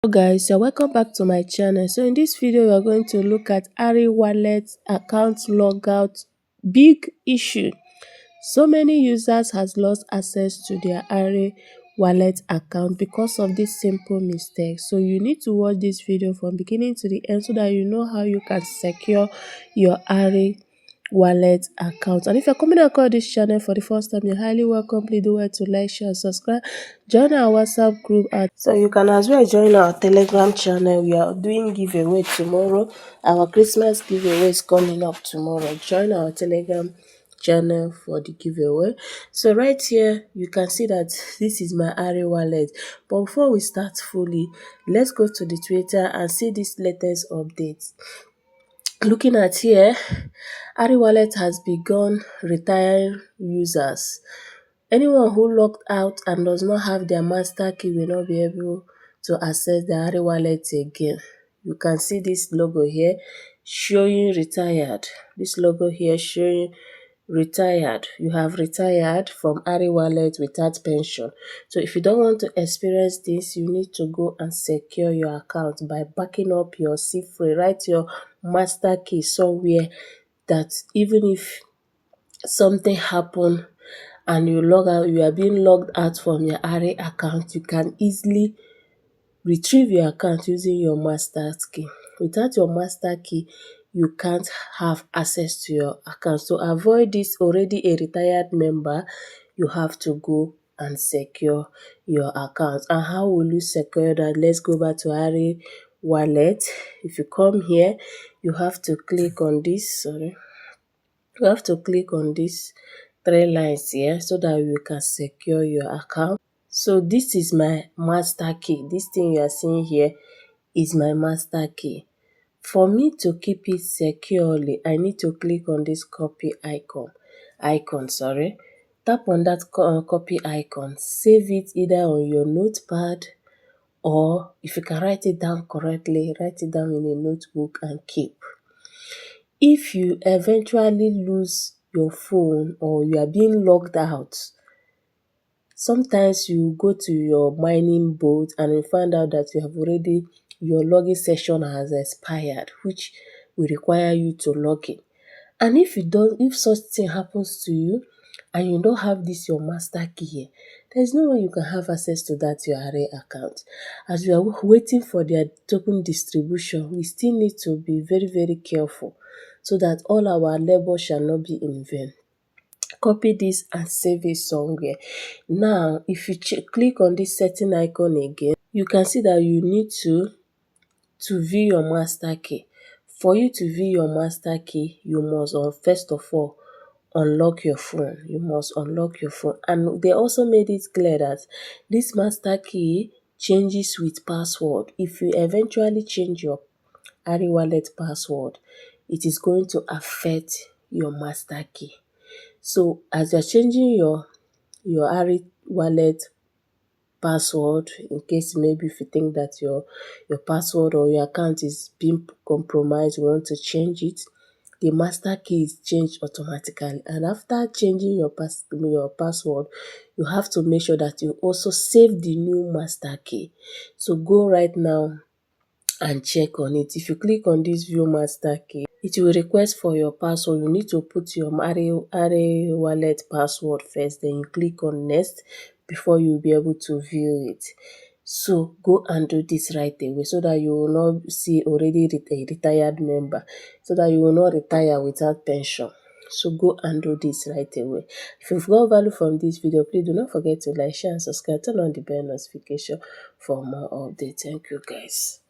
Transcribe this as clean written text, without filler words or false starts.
Hello guys, so welcome back to my channel. So in this video we are going to look at Ari Wallet account logout big issue. So many users has lost access to their Ari Wallet account because of this simple mistake. So you need to watch this video from beginning to the end so that you know how you can secure your Ari Wallet account. And if you're coming across this channel for the first time, you're highly welcome. Please do well to like, share, subscribe, join our WhatsApp group so you can as well join our Telegram channel. We are doing giveaway tomorrow. Our Christmas giveaway is coming up tomorrow. Join our Telegram channel for the giveaway. So right here you can see that this is my Ari wallet. But before we start fully, let's go to the Twitter and see this latest update. Looking at here, Ari Wallet has begun retiring users. Anyone who logged out and does not have their master key will not be able to access the Ari Wallet again. You can see this logo here showing retired. This logo here showing retired. You have retired from Ari Wallet without pension. So if you don't want to experience this, you need to go and secure your account by backing up your C-free. Write your master key somewhere that even if something happen and you log out, you are being logged out from your Ari account, you can easily retrieve your account using your master key. Without your master key, you can't have access to your account. So avoid this. Already a retired member, you have to go and secure your account. And how will you secure that? Let's go back to Ari Wallet. If you come here, you have to click on this. You have to click on these three lines here so that you can secure your account. So this is my master key. This thing you are seeing here is my master key. For me to keep it securely, I need to click on this copy icon. Tap on that copy icon. Save it either on your notepad, or if you can write it down correctly, write it down in a notebook and keep. If you eventually lose your phone or you are being logged out, sometimes you go to your mining boat and you find out that your login session has expired, which will require you to log in. And if such thing happens to you and you don't have this your master key here, there's no way you can have access to that your Ari account. As we are waiting for their token distribution, we still need to be very, very careful so that all our labor shall not be in vain. Copy this and save it somewhere. Now, if you click on this setting icon again, you can see that you need to view your master key. For you to view your master key, you must first of all unlock your phone. You must unlock your phone. And they also made it clear that this master key changes with password. If you eventually change your Ari Wallet password, it is going to affect your master key. So as you're changing your Ari Wallet password, in case maybe if you think that your password or your account is being compromised, you want to change it, the master key is changed automatically. And after changing your password, you have to make sure that you also save the new master key. So go right now and check on it. If you click on this view master key, it will request for your password. You need to put your Ari Wallet password first, then you click on next before you'll be able to view it. So go and do this right away so that you will not see already a retired member, so that you will not retire without pension. So go and do this right away. If you've got value from this video, please do not forget to like, share and subscribe. Turn on the bell notification for more updates. Thank you guys.